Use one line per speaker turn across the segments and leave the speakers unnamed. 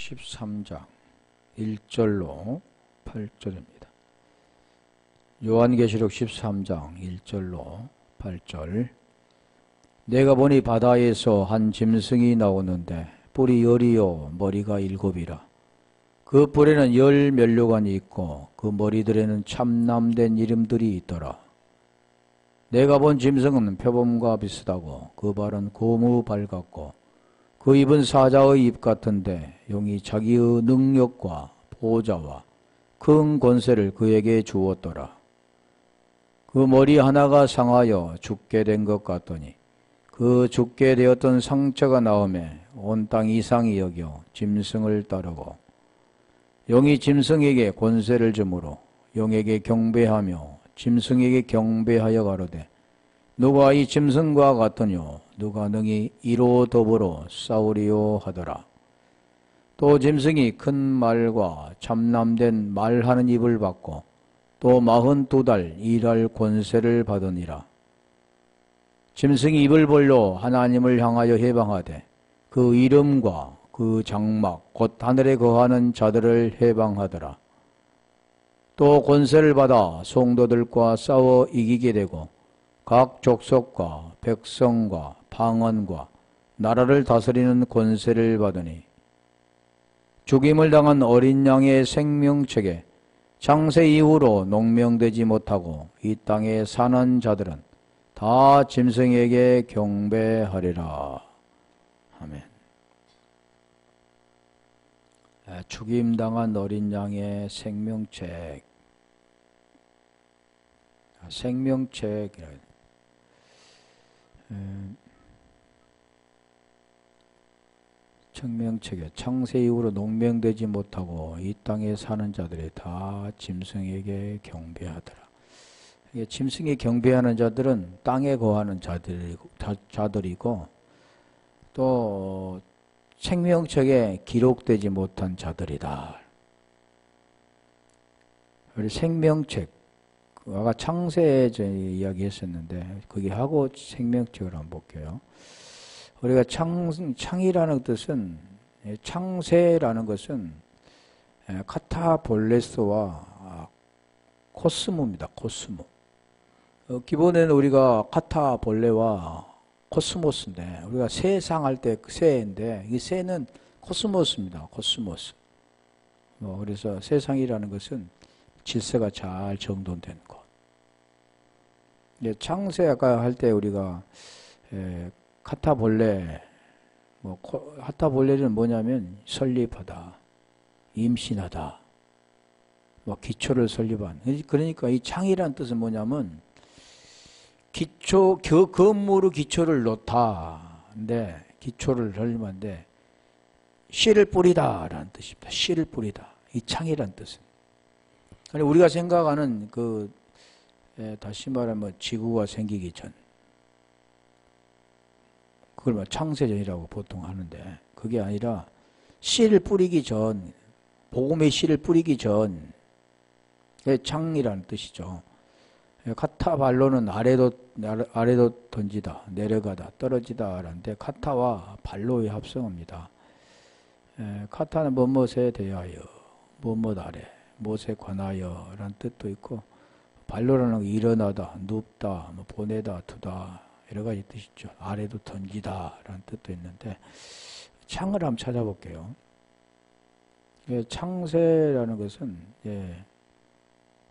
13장 1절로 8절입니다. 요한계시록 13장 1절로 8절. 내가 보니 바다에서 한 짐승이 나오는데 뿔이 10이요 머리가 7이라. 그 뿔에는 10 면류관이 있고 그 머리들에는 참남된 이름들이 있더라. 내가 본 짐승은 표범과 비슷하고 그 발은 고무 발 같고 그 입은 사자의 입 같은데 용이 자기의 능력과 보좌와 큰 권세를 그에게 주었더라. 그 머리 하나가 상하여 죽게 된 것 같더니 그 죽게 되었던 상처가 나오매 온 땅 이상이 여겨 짐승을 따르고 용이 짐승에게 권세를 주므로 용에게 경배하며 짐승에게 경배하여 가로되 누가 이 짐승과 같으뇨 누가 능히 이로 더불어 싸우리요 하더라. 또 짐승이 큰 말과 참남된 말하는 입을 받고 또 42달 일할 권세를 받으니라. 짐승이 입을 벌려 하나님을 향하여 해방하되 그 이름과 그 장막 곧 하늘에 거하는 자들을 해방하더라. 또 권세를 받아 성도들과 싸워 이기게 되고 각 족속과 백성과 방언과 나라를 다스리는 권세를 받으니 죽임을 당한 어린 양의 생명책에 창세 이후로 농명되지 못하고 이 땅에 사는 자들은 다 짐승에게 경배하리라. 아멘. 죽임당한 어린 양의 생명책. 생명책이라. 생명책에 창세 이후로 농명되지 못하고 이 땅에 사는 자들이 다 짐승에게 경배하더라. 짐승에 경배하는 자들은 땅에 거하는 자들이고 또 생명책에 기록되지 못한 자들이다. 우리 생명책, 아까 창세에 이야기했었는데 거기하고 생명책을 한번 볼게요. 우리가 창이라는 뜻은, 창세라는 것은 카타볼레스와 코스모입니다. 코스모. 기본에는 우리가 카타볼레와 코스모스인데 우리가 세상할 때 세인데 이 세는 코스모스입니다. 코스모스. 그래서 세상이라는 것은 질서가 잘 정돈된 것. 창세 아까 할 때 우리가 카타볼레, 카타볼레는 뭐냐면 설립하다, 임신하다, 기초를 설립한. 그러니까 이 창이라는 뜻은 뭐냐면 건물의 기초를 놓다. 근데 기초를 설립한데 씨를 뿌리다라는 뜻입니다. 씨를 뿌리다. 이 창이라는 뜻은. 아니 우리가 생각하는 다시 말하면 지구가 생기기 전, 그걸 창세전이라고 보통 하는데 그게 아니라 씨를 뿌리기 전, 복음의 씨를 뿌리기 전, 창이라는 뜻이죠. 카타발로는 아래로 던지다, 내려가다, 떨어지다 라는데 카타와 발로의 합성어입니다. 카타는 뭐뭇에 대하여, 뭐뭇 아래, 무엇에 관하여 라는 뜻도 있고 발로라는 거 일어나다, 눕다, 보내다, 두다 여러 가지 뜻이 있죠. 아래도 던지다 라는 뜻도 있는데 창을 한번 찾아볼게요. 창세라는 것은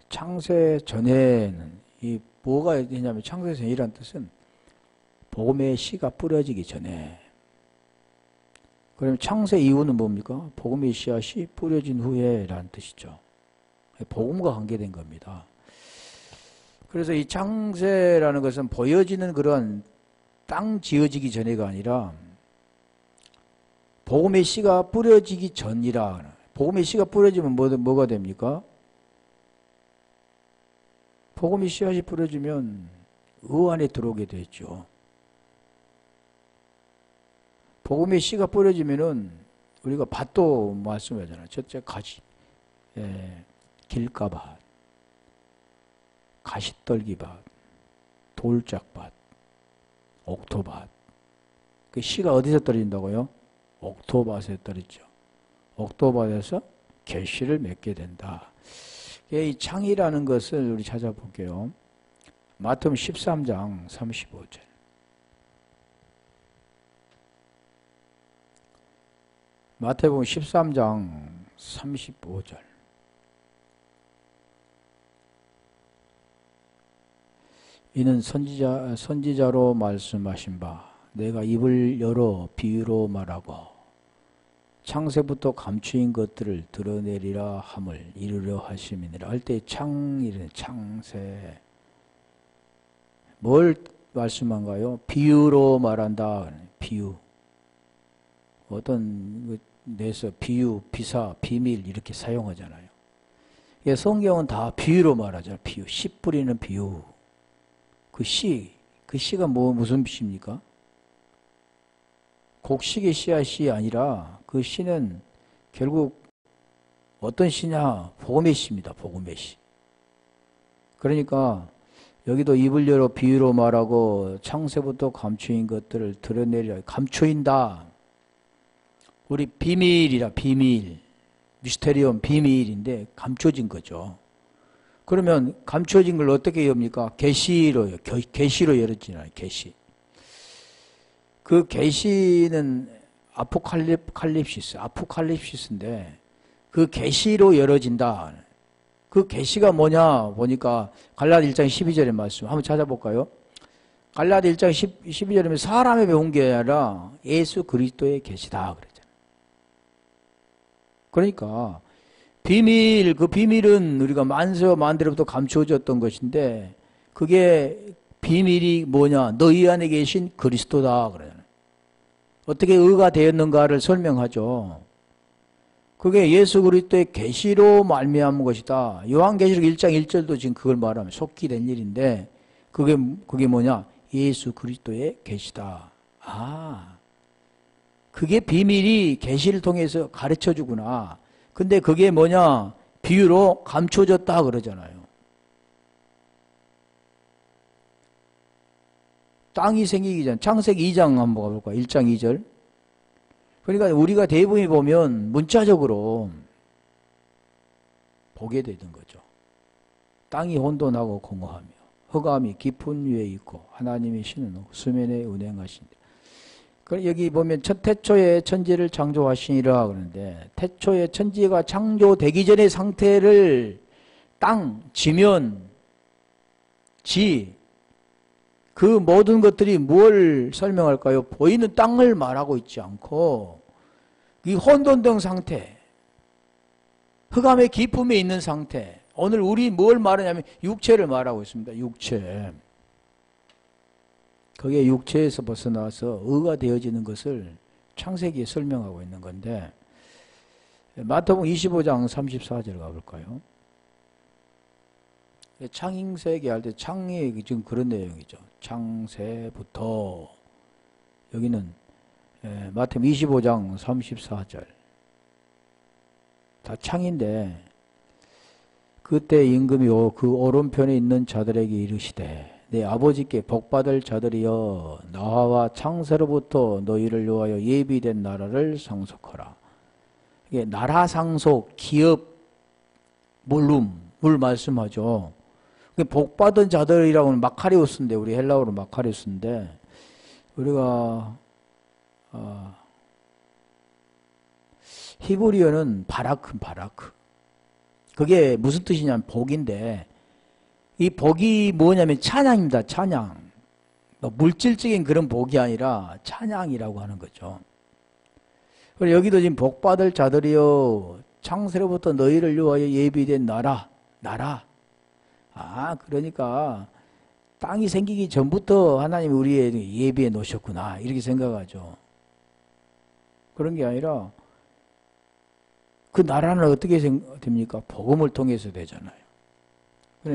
창세 전에는 이 뭐가 있냐면 창세 전이라는 뜻은 복음의 씨가 뿌려지기 전에. 그러면 창세 이후는 뭡니까? 복음의 씨앗이 뿌려진 후에 라는 뜻이죠. 복음과 관계된 겁니다. 그래서 이 창세라는 것은 보여지는 그런 땅 지어지기 전에가 아니라 복음의 씨가 뿌려지기 전이라. 복음의 씨가 뿌려지면 뭐가 됩니까? 복음의 씨앗이 뿌려지면 의 안에 들어오게 되죠. 복음의 씨가 뿌려지면은 우리가 밭도 말씀하잖아요. 첫째 가지, 길가밭, 가시떨기밭, 돌짝밭, 옥토밭. 그 씨가 어디서 떨어진다고요? 옥토밭에 떨어지죠. 옥도받아서 계시를 맺게 된다. 이 창이라는 것을 우리 찾아볼게요. 마태복음 13장 35절. 마태복음 13장 35절. 이는 선지자로 말씀하신 바 내가 입을 열어 비유로 말하고 창세부터 감추인 것들을 드러내리라 함을 이루려 하심이니라. 할 때 창이래. 창세. 뭘 말씀한가요? 비유로 말한다. 비유. 어떤 내서 비유, 비사, 비밀 이렇게 사용하잖아요. 성경은 다 비유로 말하잖아요. 비유. 씨 뿌리는 비유. 그 씨가 무슨 씨입니까? 곡식의 씨앗이 아니라 그 씨는 결국 어떤 씨냐? 복음의 씨입니다. 복음의 씨. 그러니까 여기도 입을 열어 비유로 말하고 창세부터 감추인 것들을 드러내리라. 감추인다. 우리 비밀이라 비밀. 미스테리엄 비밀인데 감춰진 거죠. 그러면 감춰진 걸 어떻게 엽니까? 계시로 열어지나요? 계시. 그 계시는 아포칼립시스인데 그 계시로 열어진다. 그 계시가 뭐냐 보니까 갈라디 1장 12절의 말씀 한번 찾아볼까요? 갈라디 1장 12절에 사람이 배운 게 아니라 예수 그리스도의 계시다 그랬잖아요. 그러니까 비밀, 그 비밀은 우리가 만세로부터 감추어졌던 것인데 그게 비밀이 뭐냐? 너희 안에 계신 그리스도다 그러잖아요. 어떻게 의가 되었는가를 설명하죠. 그게 예수 그리스도의 계시로 말미암은 것이다. 요한계시록 1장 1절도 지금 그걸 말하면 속히 된 일인데 그게 뭐냐? 예수 그리스도의 계시다. 아, 그게 비밀이 계시를 통해서 가르쳐 주구나. 근데 그게 뭐냐? 비유로 감춰졌다 그러잖아요. 땅이 생기기 전 창세기 2장 한번 가볼까요? 1장 2절. 그러니까 우리가 대부분이 보면 문자적으로 보게 되는 거죠. 땅이 혼돈하고 공허하며 흑암이 깊은 위에 있고 하나님의 신은 수면에 운행하신다. 여기 보면 첫 태초에 천지를 창조하시니라 그러는데 태초에 천지가 창조되기 전의 상태를 땅, 지면, 그 모든 것들이 뭘 설명할까요? 보이는 땅을 말하고 있지 않고 이 혼돈된 상태, 흑암의 깊음에 있는 상태. 오늘 우리 뭘 말하냐면 육체를 말하고 있습니다. 육체. 그게 육체에서 벗어나서 의가 되어지는 것을 창세기에 설명하고 있는 건데 마태복음 25장 34절 가볼까요? 창세기 할 때 창이 지금 그런 내용이죠. 창세부터 여기는 마태복음 25장 34절 다 창인데 그때 임금이 그 오른편에 있는 자들에게 이르시되 내 아버지께 복받을 자들이여 나와 창세로부터 너희를 위하여 예비된 나라를 상속하라. 이게 나라 상속, 기업, 몰룸을 말씀하죠. 복받은 자들이라고는 마카리오스인데 우리 헬라어로 마카리오스인데 우리가 히브리어는 바라크. 그게 무슨 뜻이냐면 복인데 이 복이 뭐냐면 찬양입니다. 찬양. 물질적인 그런 복이 아니라 찬양이라고 하는 거죠. 그리고 여기도 지금 복받을 자들이여 창세로부터 너희를 위하여 예비된 나라. 아, 그러니까 땅이 생기기 전부터 하나님이 우리에게 예비해 놓으셨구나 이렇게 생각하죠. 그런 게 아니라 그 나라는 어떻게 됩니까? 복음을 통해서 되잖아요.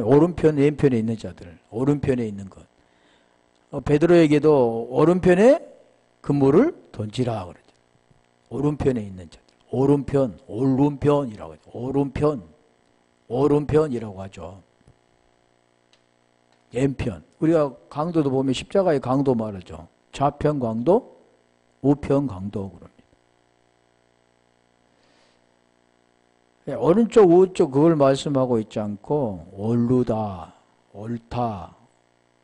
오른편, 왼편에 있는 자들, 오른편에 있는 것. 베드로에게도 오른편에 그물을 던지라 그러죠. 오른편에 있는 자들. 오른편이라고 하죠. 오른편이라고 하죠. 왼편. 우리가 강도도 보면 십자가의 강도 말하죠. 좌편 강도, 우편 강도 그럽니다. 오른쪽 우쪽 그걸 말씀하고 있지 않고 옳르다, 옳다,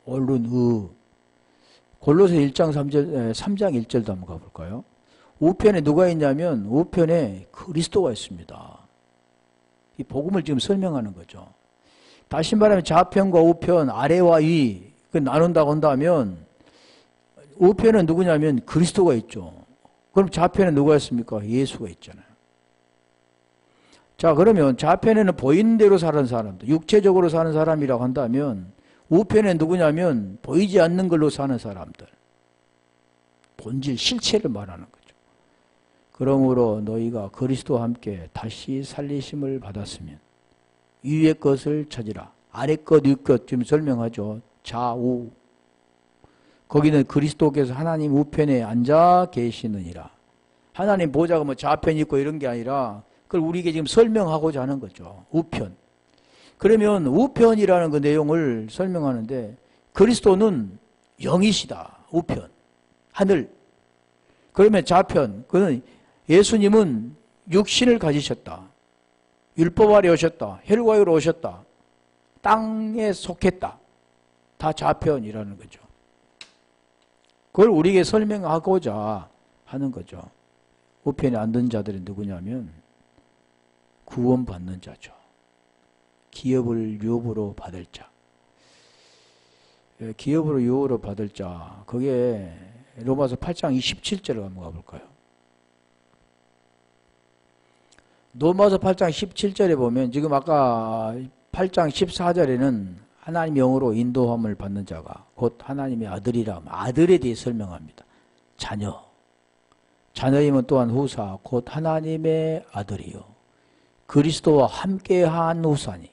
옳은 의. 골로새 1장 3절, 3장 1절도 한번 가볼까요? 우편에 누가 있냐면 우편에 그리스도가 있습니다. 이 복음을 지금 설명하는 거죠. 다시 말하면 좌편과 우편, 아래와 위 나눈다고 한다면 우편은 누구냐면 그리스도가 있죠. 그럼 좌편에 누가 있습니까? 예수가 있잖아요. 자, 그러면 좌편에는 보이는 대로 사는 사람들, 육체적으로 사는 사람이라고 한다면 우편에 누구냐면 보이지 않는 걸로 사는 사람들, 본질, 실체를 말하는 거죠. 그러므로 너희가 그리스도와 함께 다시 살리심을 받았으면 위의 것을 찾으라. 아래 것, 위 것 지금 설명하죠. 좌우. 거기는 그리스도께서 하나님 우편에 앉아 계시느니라. 하나님 보좌가 뭐 좌편이 있고 이런 게 아니라 그걸 우리에게 지금 설명하고자 하는 거죠. 우편. 그러면 우편이라는 그 내용을 설명하는데 그리스도는 영이시다. 우편. 하늘. 그러면 좌편. 그는 예수님은 육신을 가지셨다. 율법 아래 오셨다. 혈과유로 오셨다. 땅에 속했다. 다 좌편이라는 거죠. 그걸 우리에게 설명하고자 하는 거죠. 우편에 앉은 자들이 누구냐면 구원받는 자죠. 기업을 유업으로 받을 자. 기업으로 유업으로 받을 자. 그게 로마서 8장 27절을 한번 가볼까요? 로마서 8장 17절에 보면 지금 아까 8장 14절에는 하나님 영으로 인도함을 받는 자가 곧 하나님의 아들이라 아들에 대해 설명합니다. 자녀. 자녀이면 또한 후사 곧 하나님의 아들이요. 그리스도와 함께한 후사니.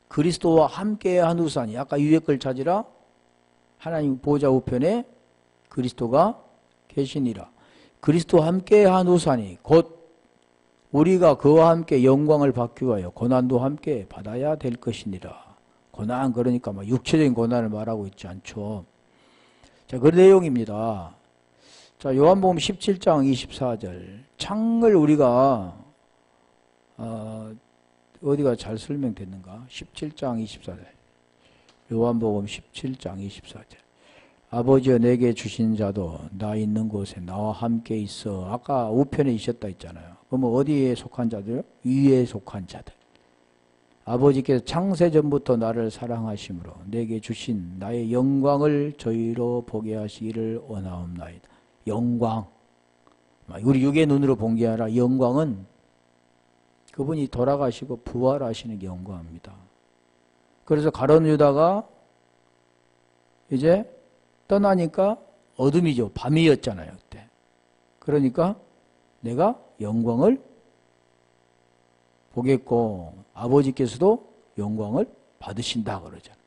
그리스도와 함께한 후사니. 아까 위의 걸 찾으라. 하나님 보좌 우편에 그리스도가 계시니라. 그리스도와 함께한 후사니 곧 우리가 그와 함께 영광을 받기 위하여 고난도 함께 받아야 될 것이니라. 고난 그러니까 막 육체적인 고난을 말하고 있지 않죠. 자, 그 내용입니다. 자, 요한복음 17장 24절. 창을 우리가 어디가 잘 설명됐는가? 17장 24절. 요한복음 17장 24절. 아버지여 내게 주신 자도 나 있는 곳에 나와 함께 있어. 아까 우편에 있었다 했잖아요. 그러면 어디에 속한 자들? 위에 속한 자들. 아버지께서 창세전부터 나를 사랑하심으로 내게 주신 나의 영광을 저희로 보게 하시기를 원하옵나이다. 영광. 우리 육의 눈으로 본 게 아니라 영광은 그분이 돌아가시고 부활하시는 게 영광입니다. 그래서 가룟 유다가 이제 떠나니까 어둠이죠. 밤이었잖아요. 그때. 그러니까 내가 영광을 보겠고 아버지께서도 영광을 받으신다 그러잖아요.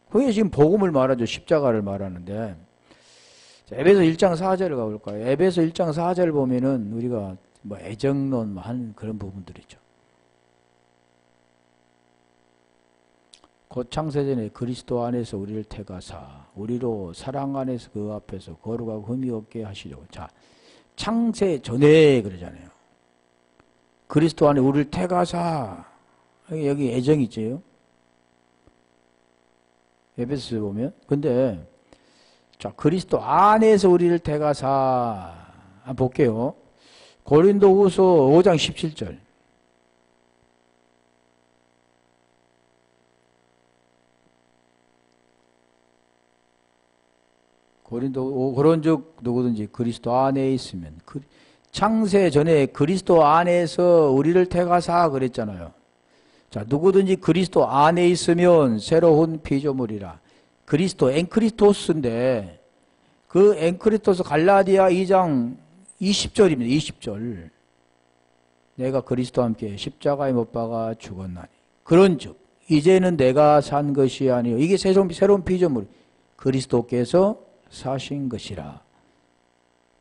그게 지금 복음을 말하죠. 십자가를 말하는데 에베소 1장 4절을 가볼까요? 에베소 1장 4절 보면은 우리가 뭐 애정론 한 그런 부분들이죠. 곧 창세전에 그리스도 안에서 우리를 택하사 우리로 사랑 안에서 그 앞에서 거룩하고 흠이 없게 하시려고. 자, 창세전에 그러잖아요. 그리스도 안에 우리를 택하사. 여기 애정이죠. 에베소 보면. 근데 자, 그리스도 안에서 우리를 택하사. 볼게요. 고린도후서 5장 17절. 그런즉 누구든지 그리스도 안에 있으면 창세 전에 그리스도 안에서 우리를 택하사 그랬잖아요. 자, 누구든지 그리스도 안에 있으면 새로운 피조물이라. 그리스도 엔크리스토스인데 그 엔크리스토스 갈라디아 2장 20절입니다. 20절. 내가 그리스도와 함께 십자가에 못 박아 죽었나니 그런즉 이제는 내가 산 것이 아니요 이게 새로운 피조물 그리스도께서 사신 것이라.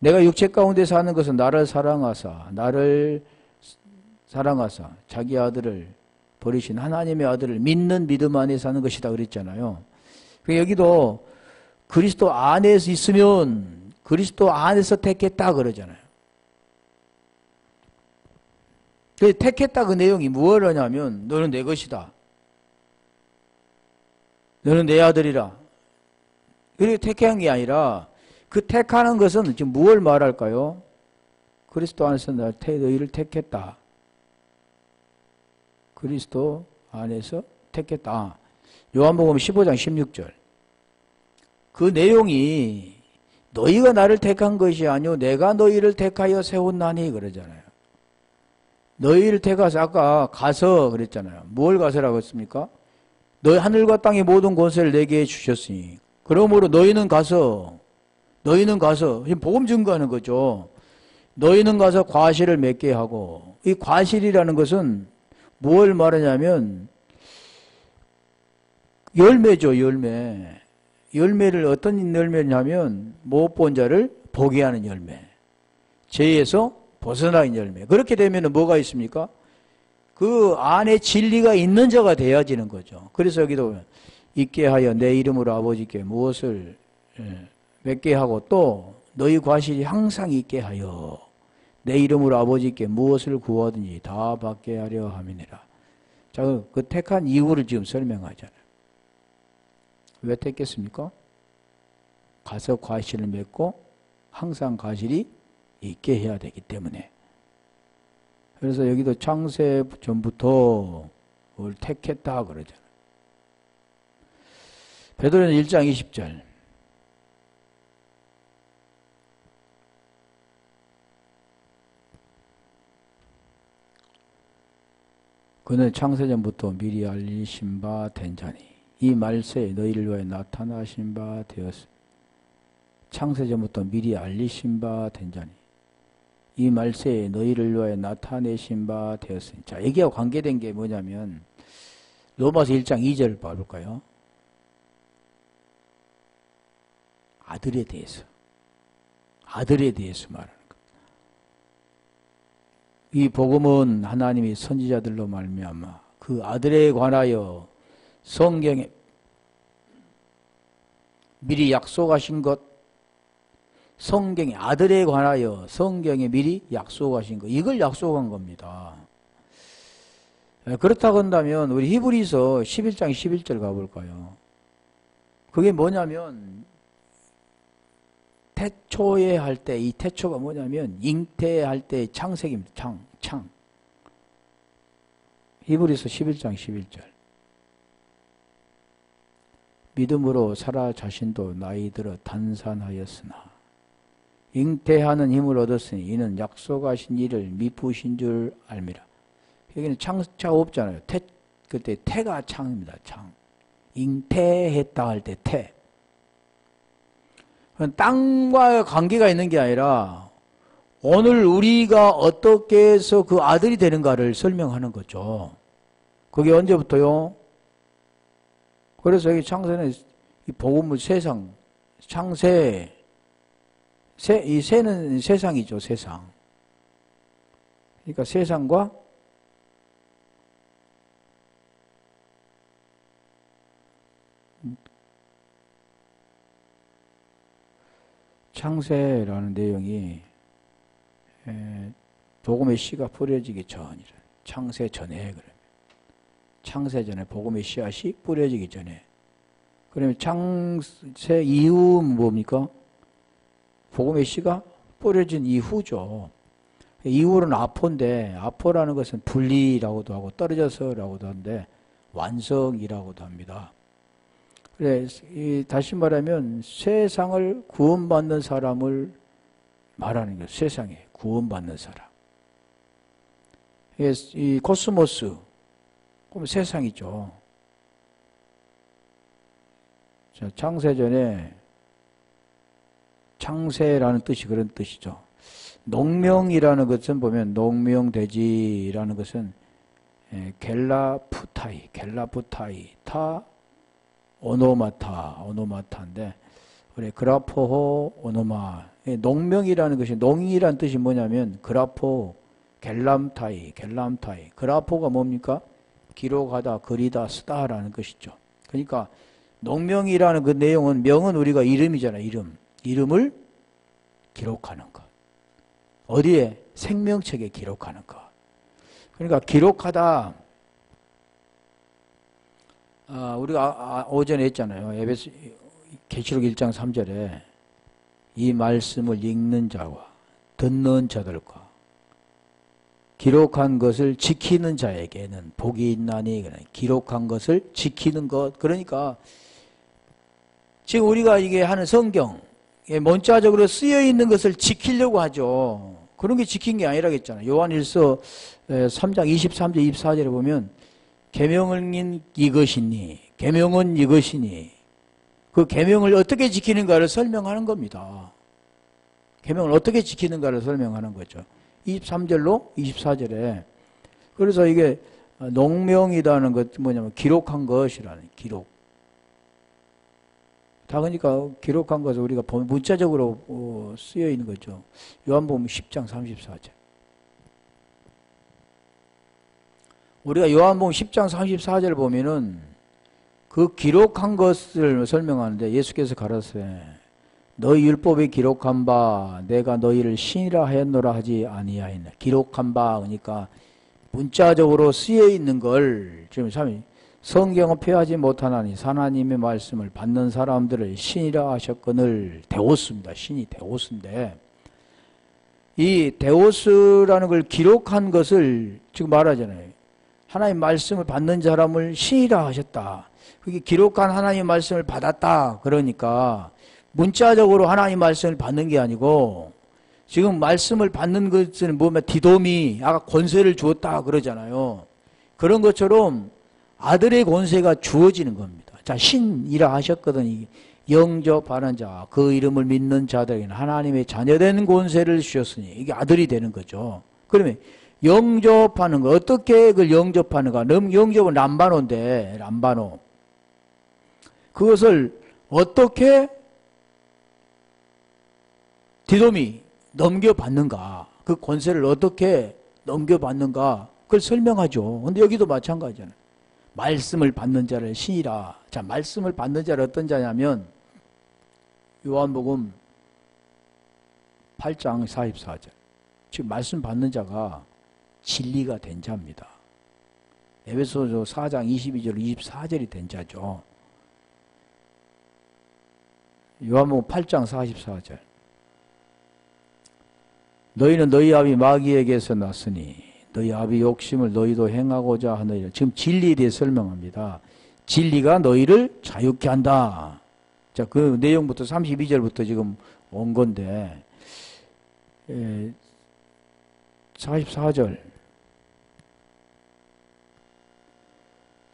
내가 육체 가운데 사는 것은 나를 사랑하사 자기 아들을 버리신 하나님의 아들을 믿는 믿음 안에 사는 것이다 그랬잖아요. 여기도 그리스도 안에서 있으면 그리스도 안에서 택했다 그러잖아요. 그 택했다 그 내용이 무엇을 하냐면 너는 내 것이다. 너는 내 아들이라. 그리고 택한 게 아니라 그 택하는 것은 지금 무엇을 말할까요? 그리스도 안에서 너희를 택했다. 그리스도 안에서 택했다. 요한복음 15장 16절. 그 내용이 너희가 나를 택한 것이 아니오 내가 너희를 택하여 세웠나니 그러잖아요. 너희를 택하서 아까 가서 그랬잖아요. 뭘 가서라고 했습니까? 너희 하늘과 땅의 모든 권세를 내게 주셨으니 그러므로 너희는 가서 지금 복음 증거하는 거죠. 너희는 가서 과실을 맺게 하고 이 과실이라는 것은 뭘 말하냐면 열매죠. 열매를 어떤 열매냐면 못 본 자를 보게 하는 열매. 죄에서 벗어나는 열매. 그렇게 되면 뭐가 있습니까? 그 안에 진리가 있는 자가 되어지는 거죠. 그래서 여기도 있게 하여 내 이름으로 아버지께 무엇을 맺게 하고 또 너희 과실이 항상 있게 하여 내 이름으로 아버지께 무엇을 구하든지 다 받게 하려 함이니라. 자, 그 택한 이유를 지금 설명하잖아요. 왜 택했습니까? 가서 과실을 맺고 항상 과실이 있게 해야 되기 때문에. 그래서 여기도 창세 전부터 그걸 택했다 그러잖아요. 베드로는 1장 20절. 그는 창세전부터 미리 알리신 바 된 자니 이 말세에 너희를 위하여 나타나신 바 되었으니 창세전부터 미리 알리신 바 된 자니 이 말세에 너희를 위하여 나타내신 바 되었으니. 자, 여기와 관계된 게 뭐냐면 로마서 1장 2절 봐볼까요? 아들에 대해서 말하는 것. 이 복음은 하나님이 선지자들로 말미암아 그 아들에 관하여 성경에 미리 약속하신 것, 성경에 아들에 관하여 성경에 미리 약속하신 것, 이걸 약속한 겁니다. 그렇다고 한다면 우리 히브리서 11장 11절 가볼까요? 그게 뭐냐면 태초에 할 때, 이 태초가 뭐냐면 잉태할 때의 창세기입니다. 창. 히브리서 11장 11절. 믿음으로 사라 자신도 나이 들어 단산하였으나 잉태하는 힘을 얻었으니 이는 약속하신 일을 미쁘신 줄 알미라. 여기는 창자 없잖아요. 그때 태가 창입니다. 창. 잉태했다 할 때 태. 땅과 관계가 있는 게 아니라 오늘 우리가 어떻게 해서 그 아들이 되는가를 설명하는 거죠. 그게 언제부터요? 그래서 여기 창세는 이 복음을 세상, 창세, 이 세는 세상이죠, 세상. 그러니까 세상과 창세라는 내용이 복음의 씨가 뿌려지기 전이라. 창세 전에 그러면. 창세 전에 복음의 씨앗이 뿌려지기 전에. 그러면 창세 이후는 뭡니까? 복음의 씨가 뿌려진 이후죠. 이후는 아포인데 아포라는 것은 분리라고도 하고 떨어져서라고도 하는데 완성이라고도 합니다. 그래, 다시 말하면 세상을 구원받는 사람을 말하는 거예요. 세상에 구원받는 사람. 이 코스모스, 그럼 세상이죠. 자, 창세전에 창세라는 뜻이 그런 뜻이죠. 농명이라는 것은 보면 농명돼지라는 것은 겔라푸타이, 타 오노마타인데 그래 그라포호 오노마. 농명이라는 것이 농이라는 뜻이 뭐냐면 그라포 겔람타이. 그라포가 뭡니까? 기록하다, 그리다, 쓰다라는 것이죠. 그러니까 농명이라는 그 내용은 명은 우리가 이름이잖아요. 이름을 기록하는 것. 어디에? 생명책에 기록하는 것. 그러니까 기록하다. 우리가 오전에 했잖아요. 에베소 계시록 1장 3절에 이 말씀을 읽는 자와 듣는 자들과 기록한 것을 지키는 자에게는 복이 있나니, 기록한 것을 지키는 것. 그러니까 지금 우리가 이게 하는 성경 문자적으로 쓰여 있는 것을 지키려고 하죠. 그런 게 지킨 게 아니라겠잖아요. 요한일서 3장 23절 24절에 보면 계명은 이것이니, 계명은 이것이니, 그 계명을 어떻게 지키는가를 설명하는 겁니다. 계명을 어떻게 지키는가를 설명하는 거죠. 23절로 24절에. 그래서 이게 농명이라는 것 뭐냐면 기록한 것이라는, 기록. 다 그러니까 기록한 것을 우리가 문자적으로 쓰여 있는 거죠. 요한복음 10장 34절. 우리가 요한복음 10장 34절을 보면은 그 기록한 것을 설명하는데 예수께서 가라사대 너희 율법에 기록한 바 내가 너희를 신이라 하였노라 하지 아니하였나. 기록한 바 그러니까 문자적으로 쓰여 있는 걸 지금 참 성경은 표하지 못하나니 하나님의 말씀을 받는 사람들을 신이라 하셨거늘. 데오스입니다. 신이 데오스인데 이 데오스라는 걸 기록한 것을 지금 말하잖아요. 하나님 말씀을 받는 사람을 신이라 하셨다. 그게 기록한 하나님 말씀을 받았다. 그러니까 문자적으로 하나님 말씀을 받는 게 아니고 지금 말씀을 받는 것은 뭐면 디돔이 아까 권세를 주었다 그러잖아요. 그런 것처럼 아들의 권세가 주어지는 겁니다. 자, 신이라 하셨거든. 영접하는 자, 그 이름을 믿는 자들에게는 하나님의 자녀된 권세를 주셨으니 이게 아들이 되는 거죠. 그러면 영접하는 거, 어떻게 그걸 영접하는가? 영접은 람바노인데, 람바노. 그것을 어떻게 디돔이 넘겨받는가? 그 권세를 어떻게 넘겨받는가? 그걸 설명하죠. 근데 여기도 마찬가지잖아요. 말씀을 받는 자를 신이라. 자, 말씀을 받는 자를 어떤 자냐면 요한복음 8장 44절. 지금 말씀 받는 자가 진리가 된 자입니다. 에베소서 4장 22절 24절이 된 자죠. 요한복음 8장 44절. 너희는 너희 아비 마귀에게서 났으니 너희 아비 욕심을 너희도 행하고자 하느니라. 지금 진리에 대해 설명합니다. 진리가 너희를 자유케 한다. 자, 그 내용부터 32절부터 지금 온 건데 44절.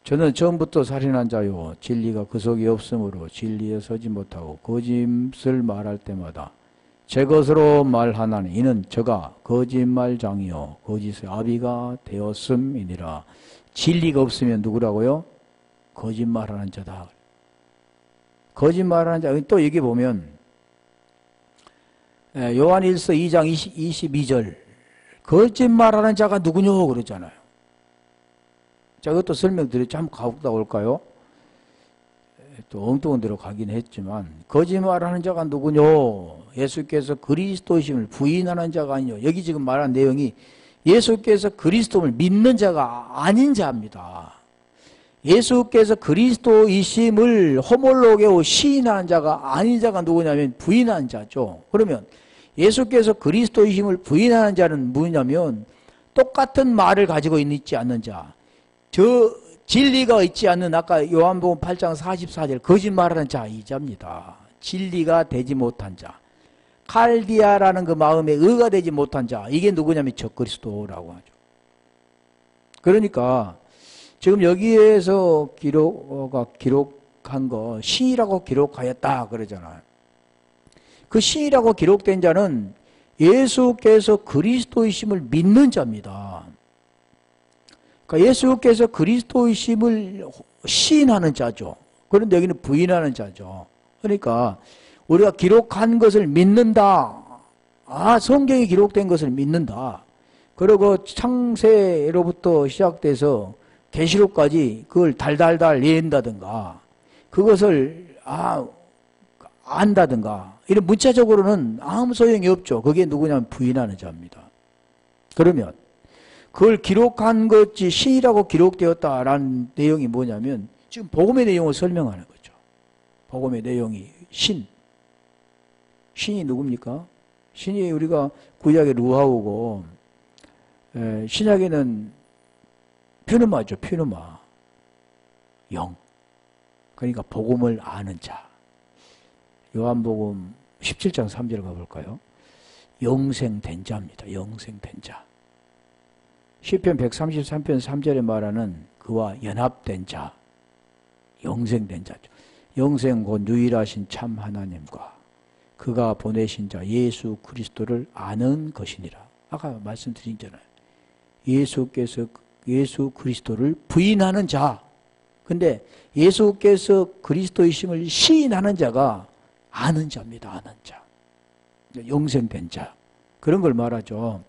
저는 처음부터 살인한 자요 진리가 그 속에 없으므로 진리에 서지 못하고 거짓을 말할 때마다 제 것으로 말하나니 이는 저가 거짓말장이요 거짓의 아비가 되었음이니라. 진리가 없으면 누구라고요? 거짓말하는 자다. 거짓말하는 자. 또 여기 보면 요한일서 2장 22절 거짓말하는 자가 누구뇨 그러잖아요. 자, 그것도 설명드렸죠. 한번 가보다 올까요? 또 엉뚱한 데로 가긴 했지만 거짓말하는 자가 누구뇨? 예수께서 그리스도이심을 부인하는 자가 아니뇨. 여기 지금 말한 내용이 예수께서 그리스도를 믿는 자가 아닌 자입니다. 예수께서 그리스도이심을 호몰로게오 시인하는 자가 아닌 자가 누구냐면 부인하는 자죠. 그러면 예수께서 그리스도이심을 부인하는 자는 뭐냐면 똑같은 말을 가지고 있지 않는 자. 저 진리가 있지 않는 아까 요한복음 8장 44절 거짓말하는 자 이 자입니다. 진리가 되지 못한 자. 칼디아라는 그 마음에 의가 되지 못한 자. 이게 누구냐면 적그리스도라고 하죠. 그러니까 지금 여기에서 기록한 거 신이라고 기록하였다 그러잖아요. 그 신이라고 기록된 자는 예수께서 그리스도이심을 믿는 자입니다. 그러니까 예수께서 그리스도이심을 시인하는 자죠. 그런데 여기는 부인하는 자죠. 그러니까 우리가 기록한 것을 믿는다. 아, 성경에 기록된 것을 믿는다. 그리고 창세로부터 시작돼서 계시록까지 그걸 달달달 이해한다든가 그것을 안다든가 이런 문자적으로는 아무 소용이 없죠. 그게 누구냐면 부인하는 자입니다. 그러면 그걸 기록한 것이 신이라고 기록되었다라는 내용이 뭐냐면 지금 복음의 내용을 설명하는 거죠. 복음의 내용이 신. 신이 누굽니까? 신이 우리가 구약의 루하우고 신약에는 퓨누마죠. 퓨누마. 영. 그러니까 복음을 아는 자. 요한복음 17장 3절 가볼까요? 영생된 자입니다. 영생된 자. 시편 133편 3절에 말하는 그와 연합된 자. 영생된 자죠. 영생 곧 유일하신 참 하나님과 그가 보내신 자 예수 그리스도를 아는 것이니라. 아까 말씀드렸잖아요. 예수께서 예수 그리스도를 부인하는 자. 근데 예수께서 그리스도이심을 시인하는 자가 아는 자입니다. 아는 자. 영생된 자. 그런 걸 말하죠.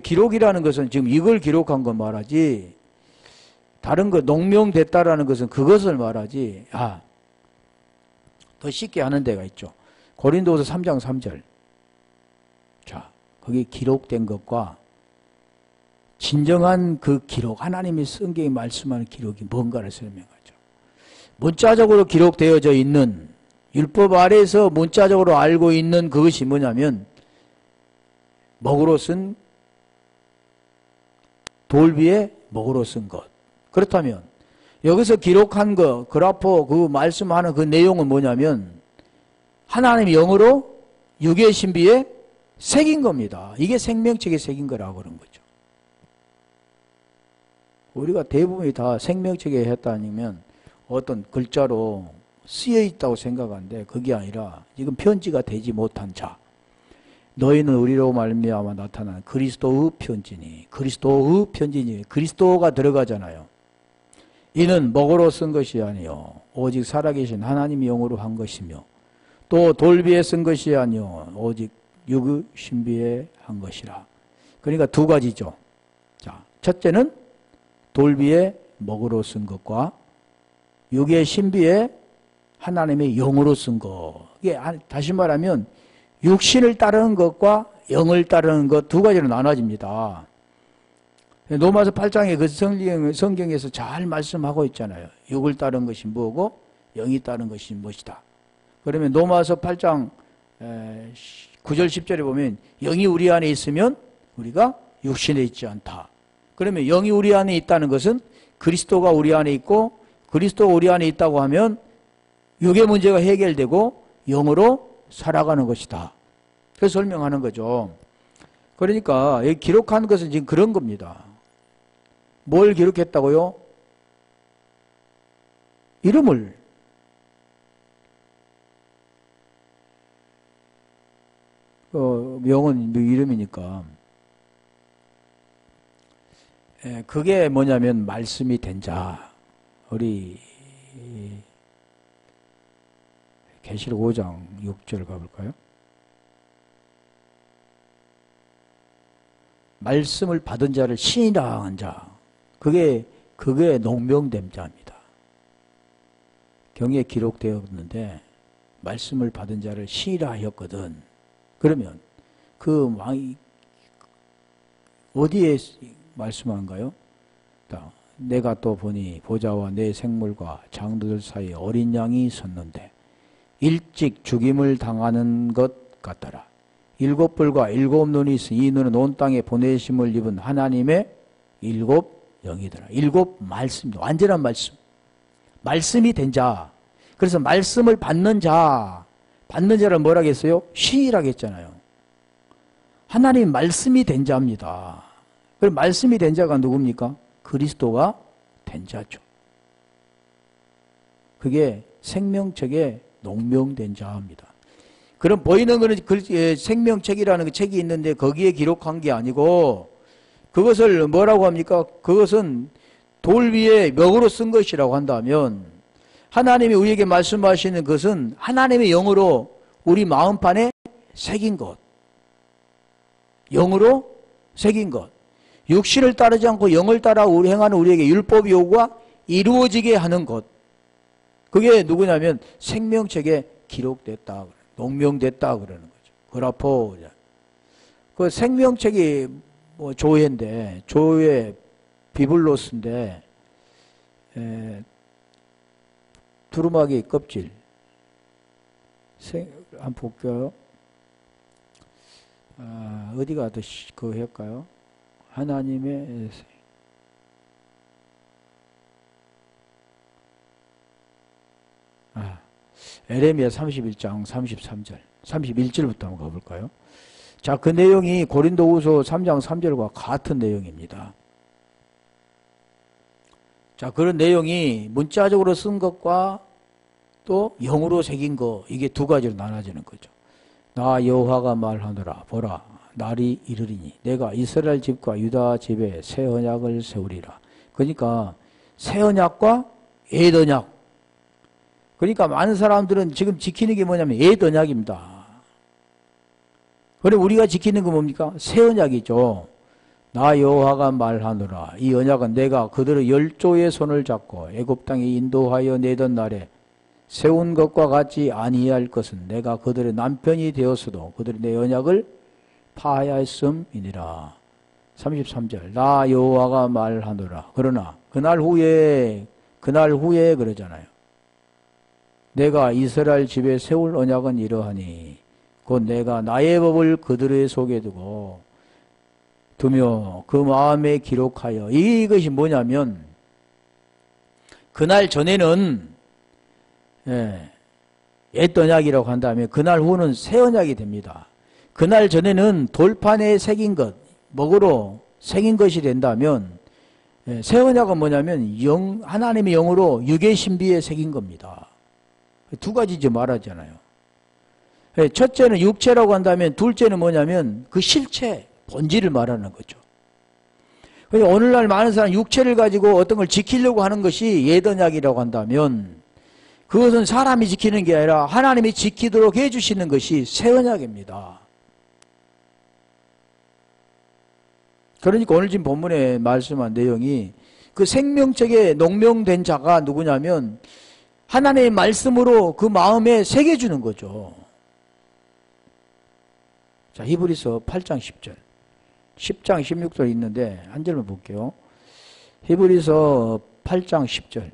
기록이라는 것은 지금 이걸 기록한 거 말하지, 다른 거 농명됐다라는 것은 그것을 말하지. 더 쉽게 하는 데가 있죠. 고린도서 3장 3절. 자, 거기 기록된 것과 진정한 그 기록, 하나님이 성경에 말씀하는 기록이 뭔가를 설명하죠. 문자적으로 기록되어져 있는, 율법 아래에서 문자적으로 알고 있는 그것이 뭐냐면 먹으로 쓴 돌 위에 먹으로 쓴 것. 그렇다면 여기서 기록한 거, 그라포 그 말씀하는 그 내용은 뭐냐면 하나님의 영으로 육의 신비에 새긴 겁니다. 이게 생명책에 새긴 거라고 그런 거죠. 우리가 대부분이 다 생명책에 했다면 어떤 글자로 쓰여 있다고 생각하는데 그게 아니라 지금 편지가 되지 못한 자. 너희는 우리로 말미암아 나타난 그리스도의 편지니, 그리스도의 편지니, 그리스도가 들어가잖아요. 이는 먹으로 쓴 것이 아니요 오직 살아계신 하나님의 영으로 한 것이며 또 돌비에 쓴 것이 아니요 오직 육의 신비에 한 것이라. 그러니까 두 가지죠. 자, 첫째는 돌비에 먹으로 쓴 것과 육의 신비에 하나님의 영으로 쓴 것. 이게 다시 말하면 육신을 따르는 것과 영을 따르는 것 두 가지로 나눠집니다. 로마서 8장에 그 성경에서 잘 말씀하고 있잖아요. 육을 따르는 것이 뭐고 영이 따르는 것이 무엇이다. 그러면 로마서 8장 9절 10절에 보면 영이 우리 안에 있으면 우리가 육신에 있지 않다. 그러면 영이 우리 안에 있다는 것은 그리스도가 우리 안에 있고 그리스도가 우리 안에 있다고 하면 육의 문제가 해결되고 영으로 살아가는 것이다. 그래서 설명하는 거죠. 그러니까 기록한 것은 지금 그런 겁니다. 뭘 기록했다고요? 이름을. 영은 이름이니까. 그게 뭐냐면 말씀이 된 자. 우리 계시록 5장 6절 가볼까요? 말씀을 받은 자를 신이라 한 자. 그게 농명된 자입니다. 경에 기록되었는데 말씀을 받은 자를 신이라 하였거든. 그러면 그 왕이 어디에 말씀한가요? 내가 또 보니 보좌와 내 생물과 장로들 사이에 어린 양이 섰는데 일찍 죽임을 당하는 것 같더라. 7뿔과 7눈이 있으니 이 눈은 온 땅에 보내심을 입은 하나님의 7 영이더라. 7 말씀, 완전한 말씀. 말씀이 된 자. 그래서 말씀을 받는 자, 받는 자를 뭐라고 했어요? 신이라고 했잖아요. 하나님 말씀이 된 자입니다. 그럼 말씀이 된 자가 누굽니까? 그리스도가 된 자죠. 그게 생명책에 농명된 자입니다. 그럼 보이는 것은 생명책이라는 그 책이 있는데 거기에 기록한 게 아니고 그것을 뭐라고 합니까? 그것은 돌 위에 멱으로 쓴 것이라고 한다면 하나님이 우리에게 말씀하시는 것은 하나님의 영으로 우리 마음판에 새긴 것. 영으로 새긴 것. 육신을 따르지 않고 영을 따라 행하는 우리에게 율법 요구가 이루어지게 하는 것. 그게 누구냐면 생명책에 기록됐다. 농명됐다 그러는 거죠. 그라포. 그 생명책이 조회인데, 조회 비블로스인데, 두루마기 껍질. 한번 볼게요. 어디가 더 그거 할까요? 하나님의 에레미야 31장 33절 31절부터 한번 가볼까요? 자, 그 내용이 고린도후서 3장 3절과 같은 내용입니다. 자, 그런 내용이 문자적으로 쓴 것과 또 영으로 새긴 거, 이게 두 가지로 나눠지는 거죠. 나 여호와가 말하노라. 보라, 날이 이르리니 내가 이스라엘 집과 유다 집에 새 언약을 세우리라. 그러니까 새 언약과 옛 언약. 그러니까 많은 사람들은 지금 지키는 게 뭐냐면 옛 언약입니다. 그리고 우리가 지키는 건 뭡니까? 새 언약이죠. 나 여호와가 말하노라. 이 언약은 내가 그들의 열조의 손을 잡고 애굽 땅에 인도하여 내던 날에 세운 것과 같이 아니할 것은 내가 그들의 남편이 되었어도 그들이 내 언약을 파하였음이니라. 33절 나 여호와가 말하노라. 그러나 그날 후에 그러잖아요. 내가 이스라엘 집에 세울 언약은 이러하니 곧 내가 나의 법을 그들의 속에 두며 그 마음에 기록하여. 이것이 뭐냐면 그날 전에는 옛 언약이라고 한 다음에 그날 후는 새 언약이 됩니다. 그날 전에는 돌판에 새긴 것, 먹으로 새긴 것이 된다면 새 언약은 뭐냐면 하나님의 영으로 육의 신비에 새긴 겁니다. 두 가지죠 말하잖아요. 첫째는 육체라고 한다면 둘째는 뭐냐면 그 실체, 본질을 말하는 거죠. 오늘날 많은 사람 육체를 가지고 어떤 걸 지키려고 하는 것이 옛 언약이라고 한다면 그것은 사람이 지키는 게 아니라 하나님이 지키도록 해주시는 것이 새 언약입니다. 그러니까 오늘 지금 본문에 말씀한 내용이 그 생명책에 농명된 자가 누구냐면 하나님의 말씀으로 그 마음에 새겨주는 거죠. 자, 히브리서 8장 10절 10장 16절 있는데 한 절만 볼게요. 히브리서 8장 10절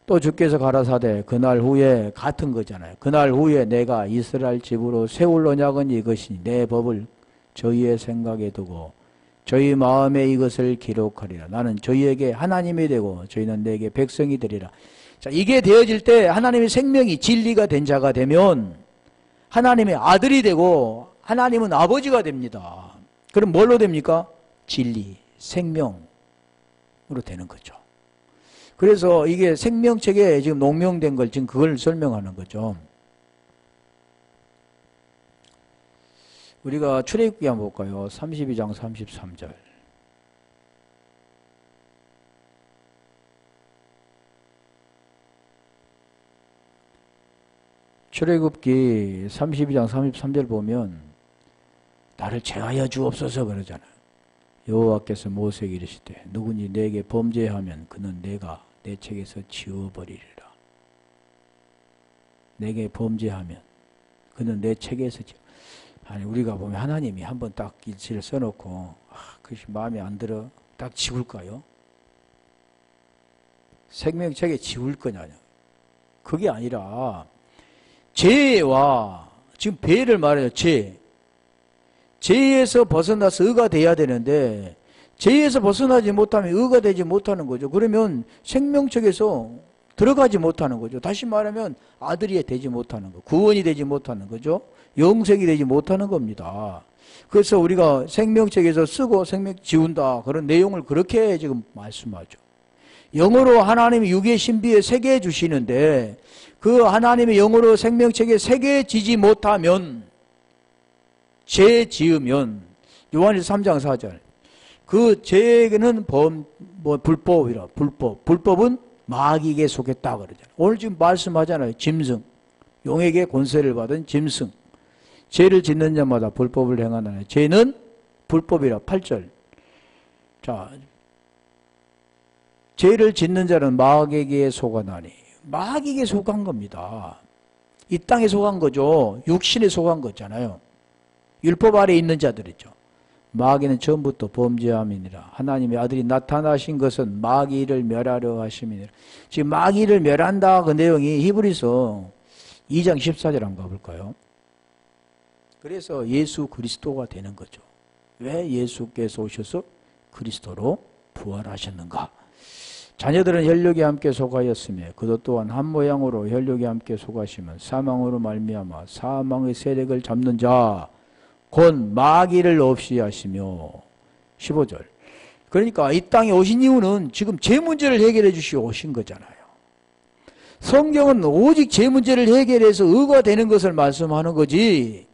또 주께서 가라사대 그날 후에 같은 거잖아요. 그날 후에 내가 이스라엘 집으로 세울 언약은 이것이니 내 법을 저희의 생각에 두고 저희 마음에 이것을 기록하리라. 나는 저희에게 하나님이 되고 저희는 내게 백성이 되리라. 자, 이게 되어질 때 하나님의 생명이 진리가 된 자가 되면 하나님의 아들이 되고 하나님은 아버지가 됩니다. 그럼 뭘로 됩니까? 진리, 생명으로 되는 거죠. 그래서 이게 생명책에 지금 농명된 걸 지금 그걸 설명하는 거죠. 우리가 출애굽기 한번 볼까요? 32장 33절. 출애굽기 32장 33절 보면 나를 제하여 주옵소서 그러잖아요. 여호와께서 모세에게 이르시되 누구니 내게 범죄하면 그는 내가 내 책에서 지워버리리라. 내게 범죄하면 그는 내 책에서 아니 우리가 보면 하나님이 한번 딱 일치를 써놓고 그것이 마음에 안 들어 딱 지울까요? 생명책에 지울 거냐? 그게 아니라 죄와 지금 배를 말해요. 죄에서 벗어나서 의가 돼야 되는데 죄에서 벗어나지 못하면 의가 되지 못하는 거죠. 그러면 생명책에서 들어가지 못하는 거죠. 다시 말하면 아들이 되지 못하는 거, 구원이 되지 못하는 거죠. 영생이 되지 못하는 겁니다. 그래서 우리가 생명책에서 쓰고 생명 지운다 그런 내용을 그렇게 지금 말씀하죠. 영어로 하나님이 육의 신비에 새겨 주시는데 그 하나님의 영어로 생명책에 새겨지지 못하면 죄 지으면 요한일서 3장 4절 그 죄는 불법이라 불법은 마귀에게 속했다 그러잖아요. 오늘 지금 말씀하잖아요. 짐승 용에게 권세를 받은 짐승 죄를 짓는 자마다 불법을 행하나니 죄는 불법이라 8절. 자, 죄를 짓는 자는 마귀에게 속하나니 마귀에게 속한 겁니다. 이 땅에 속한 거죠. 육신에 속한 거잖아요. 율법 아래에 있는 자들이죠. 마귀는 처음부터 범죄함이니라. 하나님의 아들이 나타나신 것은 마귀를 멸하려 하심이니라. 지금 마귀를 멸한다 그 내용이 히브리서 2장 14절 한번 가볼까요? 그래서 예수 그리스도가 되는 거죠. 왜 예수께서 오셔서 그리스도로 부활하셨는가? 자녀들은 혈육에 함께 속하였으며 그도 또한 한 모양으로 혈육에 함께 속하시면 사망으로 말미암아 사망의 세력을 잡는 자 곧 마귀를 없이 하시며 15절. 그러니까 이 땅에 오신 이유는 지금 제 문제를 해결해 주시고 오신 거잖아요. 성경은 오직 제 문제를 해결해서 의가 되는 것을 말씀하는 거지,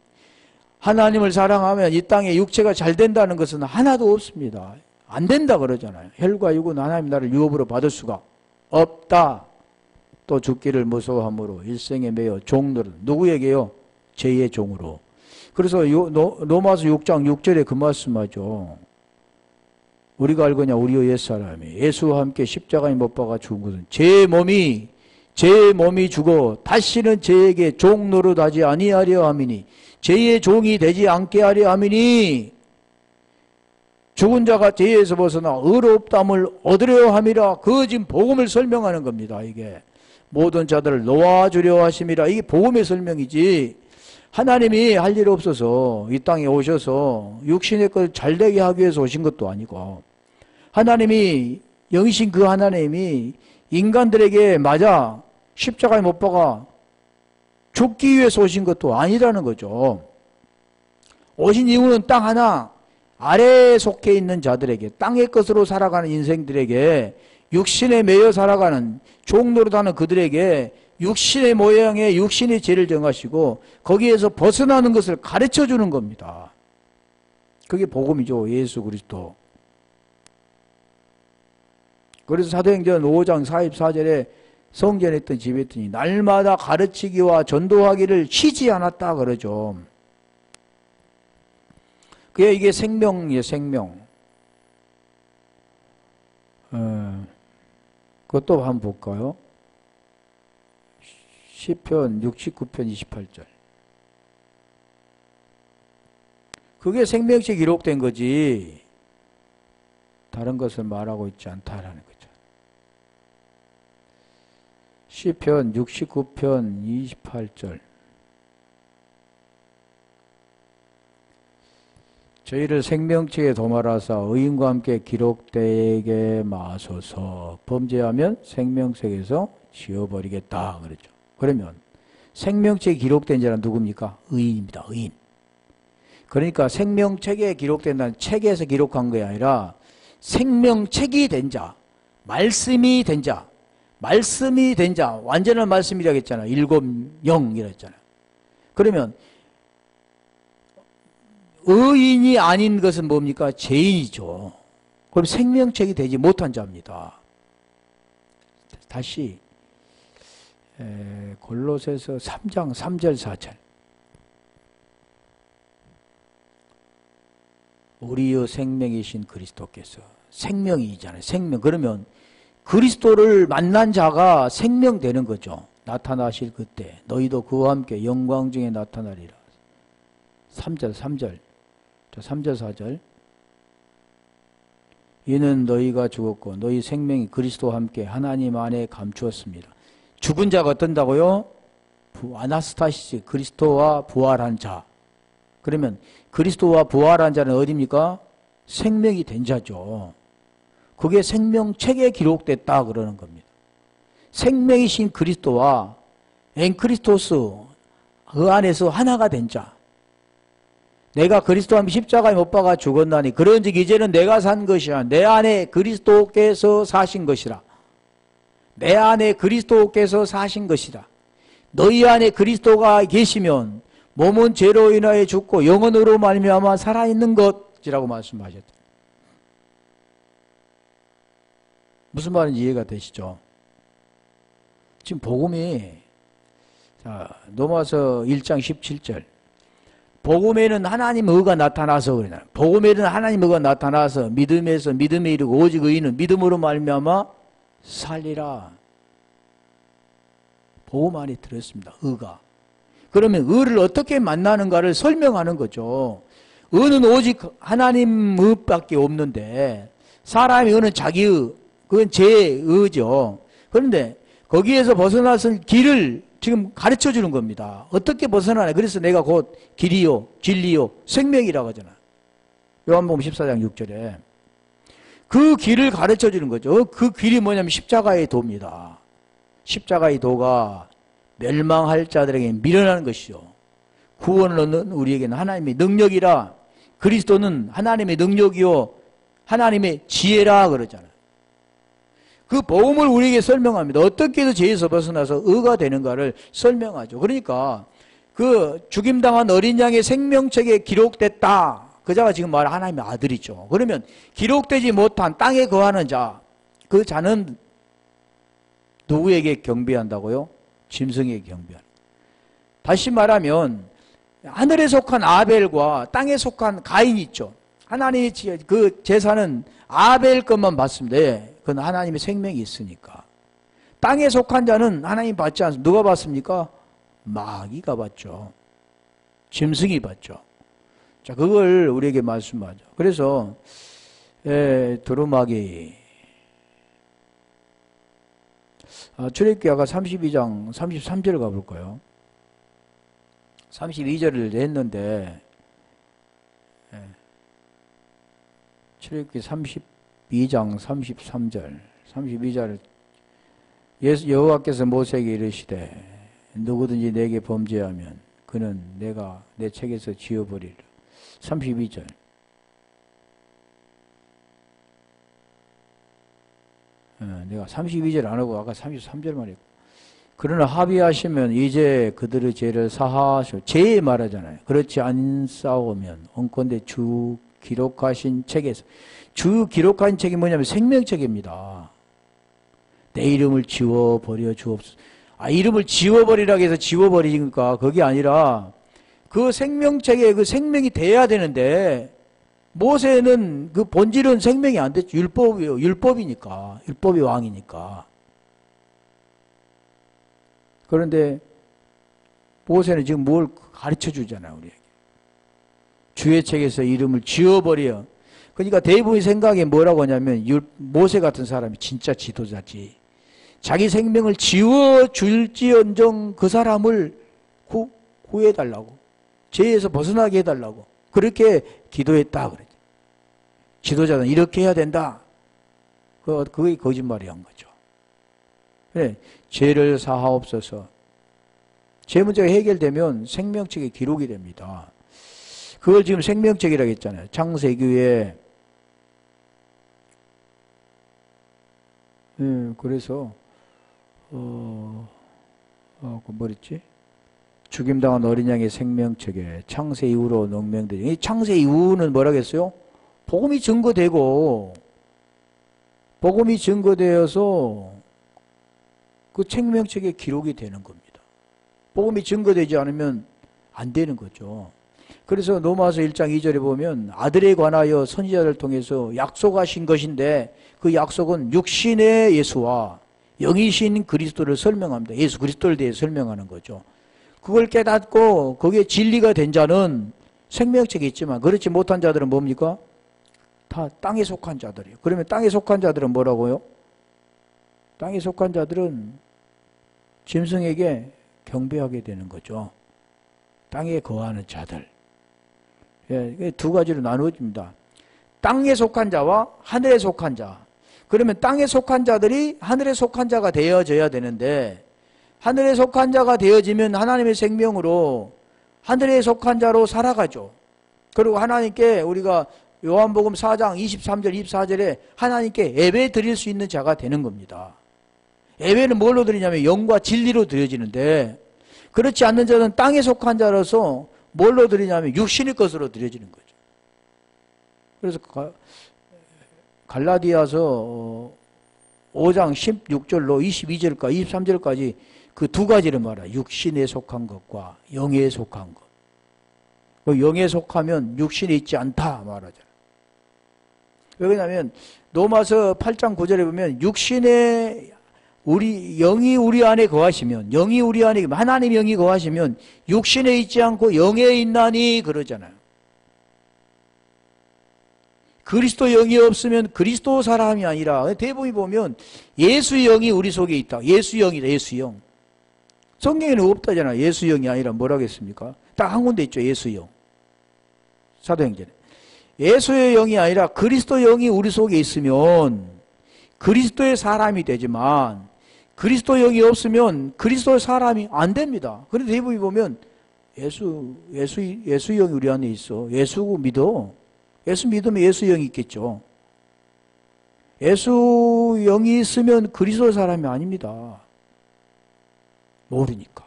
하나님을 사랑하면 이 땅에 육체가 잘 된다는 것은 하나도 없습니다. 안 된다 그러잖아요. 혈과 육은 하나님 나를 유업으로 받을 수가 없다. 또 죽기를 무서워함으로 일생에 매여 종들은 누구에게요? 죄의 종으로. 그래서 로마서 6장 6절에 그 말씀하죠. 우리가 알거냐 우리의 옛사람이 예수와 함께 십자가에 못 박아 죽은 것은 제 몸이 죽어 다시는 죄에게 종 노릇하지 아니하려 함이니 죄의 종이 되지 않게 하려 함이니 죽은 자가 죄에서 벗어나 의롭다함을 얻으려 함이라. 그 지금 복음을 설명하는 겁니다. 이게 모든 자들을 놓아주려 하심이라. 이게 복음의 설명이지, 하나님이 할 일 없어서 이 땅에 오셔서 육신의 걸 잘되게 하기 위해서 오신 것도 아니고, 하나님이 영이신 그 하나님이 인간들에게 맞아 십자가에 못 박아 죽기 위해서 오신 것도 아니라는 거죠. 오신 이유는 땅 하나 아래에 속해 있는 자들에게, 땅의 것으로 살아가는 인생들에게, 육신에 매여 살아가는 종노릇하는 그들에게 육신의 모양에 육신의 죄를 정하시고 거기에서 벗어나는 것을 가르쳐 주는 겁니다. 그게 복음이죠. 예수 그리스도. 그래서 사도행전 5장 44절에 성전에 있던 집에 있더니 날마다 가르치기와 전도하기를 쉬지 않았다 그러죠. 그게 이게 생명이에요. 생명. 그것도 한번 볼까요? 시편 69편 28절. 그게 생명책 기록된 거지 다른 것을 말하고 있지 않다라는 거죠. 시편 69편 28절. 저희를 생명책에 도말하사 의인과 함께 기록되게 마소서. 범죄하면 생명책에서 지워버리겠다 그랬죠. 그러면 생명책에 기록된 자는 누굽니까? 의인입니다. 의인. 그러니까 생명책에 기록된다는 책에서 기록한 게 아니라 생명책이 된 자, 말씀이 된 자, 말씀이 된 자, 완전한 말씀이라고 했잖아요. 일곱 영이라고 했잖아요. 그러면 의인이 아닌 것은 뭡니까? 죄인이죠. 그럼 생명책이 되지 못한 자입니다. 다시 골로새서 3장 3절 4절. 우리의 생명이신 그리스도께서, 생명이잖아요. 생명. 그러면 그리스도를 만난 자가 생명되는 거죠. 나타나실 그때 너희도 그와 함께 영광 중에 나타나리라. 3절 3절 4절. 이는 너희가 죽었고 너희 생명이 그리스도와 함께 하나님 안에 감추었습니다. 죽은 자가 어떤다고요? 아나스타시스, 그리스도와 부활한 자. 그러면 그리스도와 부활한 자는 어디입니까? 생명이 된 자죠. 그게 생명책에 기록됐다 그러는 겁니다. 생명이신 그리스도와 엔크리스토스, 그 안에서 하나가 된 자. 내가 그리스도와 함께 십자가에 못 박아 죽었나니 그런즉 이제는 내가 산 것이야. 내 안에 그리스도께서 사신 것이라. 내 안에 그리스도께서 사신 것이라. 너희 안에 그리스도가 계시면 몸은 죄로 인하여 죽고 영혼으로 말미암아 살아있는 것이라고 말씀하셨다. 무슨 말인지 이해가 되시죠? 지금 복음이, 자, 로마서 1장 17절. 복음에는 하나님 의가 나타나서 그러나, 복음에는 하나님 의가 나타나서 믿음에서 믿음에 이르고 오직 의인은 믿음으로 말미암아 살리라. 복음 안에 들었습니다. 의가. 그러면 의를 어떻게 만나는가를 설명하는 거죠. 의는 오직 하나님의밖에 없는데 사람이 의는 자기의, 그건 제 의죠. 그런데 거기에서 벗어나서 길을 지금 가르쳐 주는 겁니다. 어떻게 벗어나냐. 그래서 내가 곧 길이요 진리요 생명이라고 하잖아. 요한복음 14장 6절에 그 길을 가르쳐 주는 거죠. 그 길이 뭐냐면 십자가의 도입니다. 십자가의 도가 멸망할 자들에게 밀어나는 것이죠. 구원을 얻는 우리에게는 하나님의 능력이라, 그리스도는 하나님의 능력이요 하나님의 지혜라 그러잖아요. 그 복음을 우리에게 설명합니다. 어떻게 해서 죄에서 벗어나서 의가 되는가를 설명하죠. 그러니까 그 죽임당한 어린 양의 생명책에 기록됐다. 그 자가 지금 말하는 하나님의 아들이죠. 그러면 기록되지 못한 땅에 거하는 자, 그 자는 누구에게 경배한다고요? 짐승에게 경배하는. 다시 말하면 하늘에 속한 아벨과 땅에 속한 가인이 있죠. 하나님의 그 제사는 아벨 것만 받습니다. 그건 하나님의 생명이 있으니까. 땅에 속한 자는 하나님 받지 않습니다. 누가 받습니까? 마귀가 받죠. 짐승이 받죠. 자, 그걸 우리에게 말씀하죠. 그래서 두루마기 출애굽기 아까 32장 33절 가볼까요? 32절을 했는데 출애굽기 32장 33절 32절 여호와께서 모세에게 이르시되 누구든지 내게 범죄하면 그는 내가 내 책에서 지워버리라. 32절 내가 32절 안 하고 아까 33절만 했고, 그러나 합의하시면 이제 그들의 죄를 사하시오. 죄 말하잖아요. 그렇지 않사오면 온건대 주 기록하신 책에서, 주 기록한 책이 뭐냐면 생명책입니다. 내 이름을 지워버려 주옵소서. 이름을 지워버리라고 해서 지워버리니까 그게 아니라 그 생명책에 그 생명이 돼야 되는데, 모세는 그 본질은 생명이 안 됐죠. 율법이니까. 율법이 왕이니까. 그런데 모세는 지금 뭘 가르쳐 주잖아요, 우리에게. 주의 책에서 이름을 지워버려. 그러니까 대부분의 생각에 뭐라고 하냐면 모세 같은 사람이 진짜 지도자지. 자기 생명을 지워줄지언정 그 사람을 구해달라고. 죄에서 벗어나게 해달라고. 그렇게 기도했다 그러죠. 지도자는 이렇게 해야 된다. 그게 거짓말이 한 거죠. 그래, 죄를 사하옵소서. 죄 문제가 해결되면 생명책에 기록이 됩니다. 그걸 지금 생명책이라고 했잖아요. 창세기에. 그래서 뭐랬지? 죽임당한 어린 양의 생명책에 창세 이후로 농명되죠. 이 창세 이후는 뭐라고 했어요? 복음이 증거되고, 복음이 증거되어서 그 생명책에 기록이 되는 겁니다. 복음이 증거되지 않으면 안 되는 거죠. 그래서 로마서 1장 2절에 보면 아들에 관하여 선지자를 통해서 약속하신 것인데, 그 약속은 육신의 예수와 영이신 그리스도를 설명합니다. 예수 그리스도를 대해 설명하는 거죠. 그걸 깨닫고 거기에 진리가 된 자는 생명책이 있지만, 그렇지 못한 자들은 뭡니까? 다 땅에 속한 자들이에요. 그러면 땅에 속한 자들은 뭐라고요? 땅에 속한 자들은 짐승에게 경배하게 되는 거죠. 땅에 거하는 자들. 두 가지로 나누어집니다. 땅에 속한 자와 하늘에 속한 자. 그러면 땅에 속한 자들이 하늘에 속한 자가 되어져야 되는데, 하늘에 속한 자가 되어지면 하나님의 생명으로 하늘에 속한 자로 살아가죠. 그리고 하나님께 우리가 요한복음 4장 23절 24절에 하나님께 예배 드릴 수 있는 자가 되는 겁니다. 예배는 뭘로 드리냐면 영과 진리로 드려지는데, 그렇지 않는 자는 땅에 속한 자로서 뭘로 드리냐면 육신의 것으로 드려지는 거죠. 그래서 갈라디아서 5장 16절로 22절까지 23절까지 그 두 가지를 말해요. 육신에 속한 것과 영에 속한 것. 그 영에 속하면 육신에 있지 않다 말하잖아요. 왜냐하면 로마서 8장 9절에 보면 육신에 영이 우리 안에 거하시면, 영이 우리 안에, 하나님 영이 거하시면 육신에 있지 않고 영에 있나니 그러잖아요. 그리스도 영이 없으면 그리스도 사람이 아니라, 대부분 보면 예수 영이 우리 속에 있다. 예수 영이다. 예수 영. 성경에는 없다잖아. 예수 영이 아니라 뭐라겠습니까? 딱 한 군데 있죠. 예수 영. 사도행전에. 예수의 영이 아니라 그리스도 영이 우리 속에 있으면 그리스도의 사람이 되지만, 그리스도 영이 없으면 그리스도의 사람이 안 됩니다. 그런데 대부분 보면 예수 영이 우리 안에 있어. 예수 믿어. 예수 믿으면 예수 영이 있겠죠. 예수 영이 있으면 그리스도의 사람이 아닙니다. 모르니까.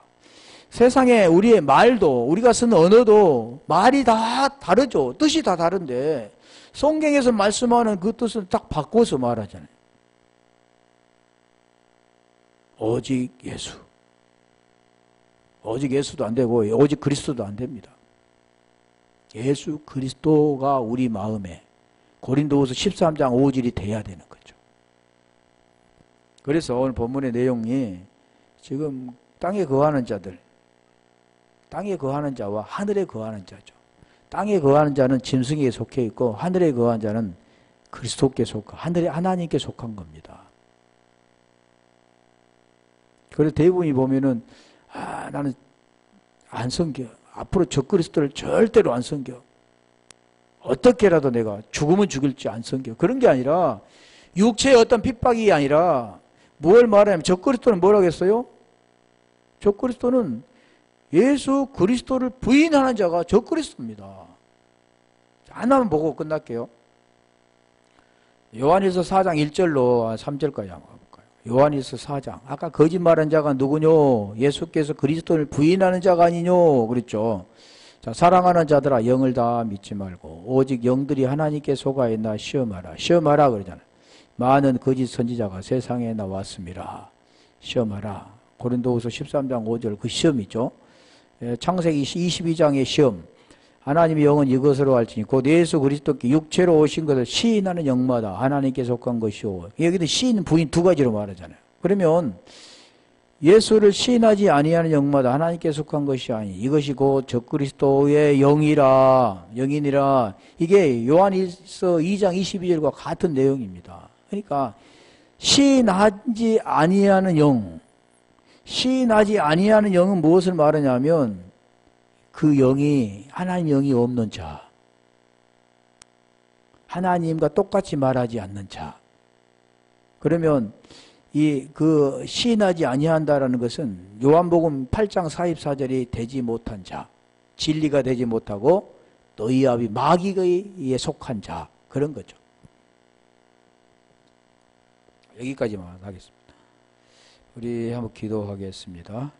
세상에 우리의 말도, 우리가 쓰는 언어도 말이 다 다르죠. 뜻이 다 다른데 성경에서 말씀하는 그 뜻을 딱 바꿔서 말하잖아요. 오직 예수. 오직 예수도 안 되고 오직 그리스도도 안 됩니다. 예수 그리스도가 우리 마음에 고린도후서 13장 5절이 돼야 되는 거죠. 그래서 오늘 본문의 내용이 지금 땅에 거하는 자들, 땅에 거하는 자와 하늘에 거하는 자죠. 땅에 거하는 자는 짐승에게 속해 있고 하늘에 거하는 자는 그리스도께 속한, 하늘에 하나님께 속한 겁니다. 그래서 대부분이 보면은 나는 안 섬겨. 앞으로 적그리스도를 절대로 안 섬겨. 어떻게라도 내가 죽으면 죽일지 안 섬겨. 그런 게 아니라 육체의 어떤 핍박이 아니라 뭘 말하냐면 적그리스도는 뭐라고 했어요? 적그리스도는 예수 그리스도를 부인하는 자가 적그리스도입니다. 하나만 보고 끝날게요. 요한일서 4장 1절로 3절까지 한번 가볼까요? 요한일서 4장. 아까 거짓말한 자가 누구뇨? 예수께서 그리스도를 부인하는 자가 아니뇨? 그랬죠. 자, 사랑하는 자들아 영을 다 믿지 말고 오직 영들이 하나님께 속아 있나 시험하라. 시험하라 그러잖아요. 많은 거짓 선지자가 세상에 나왔습니다. 시험하라. 고린도후서 13장 5절 그 시험이죠. 창세기 22장의 시험. 하나님의 영은 이것으로 할지니 곧 예수 그리스도께 육체로 오신 것을 시인하는 영마다 하나님께 속한 것이오. 여기도 시인 부인 두 가지로 말하잖아요. 그러면 예수를 시인하지 아니하는 영마다 하나님께 속한 것이 아니 이것이 곧 적그리스도의 영이니라. 이게 요한일서 2장 22절과 같은 내용입니다. 그러니까 시인하지 아니하는 영, 시인하지 아니하는 영은 무엇을 말하냐면 그 영이 하나님 영이 없는 자, 하나님과 똑같이 말하지 않는 자. 그러면 그 시인하지 아니한다라는 것은 요한복음 8장 44절이 되지 못한 자, 진리가 되지 못하고 너희압이 마귀에 속한 자, 그런 거죠. 여기까지만 하겠습니다. 우리 한번 기도하겠습니다.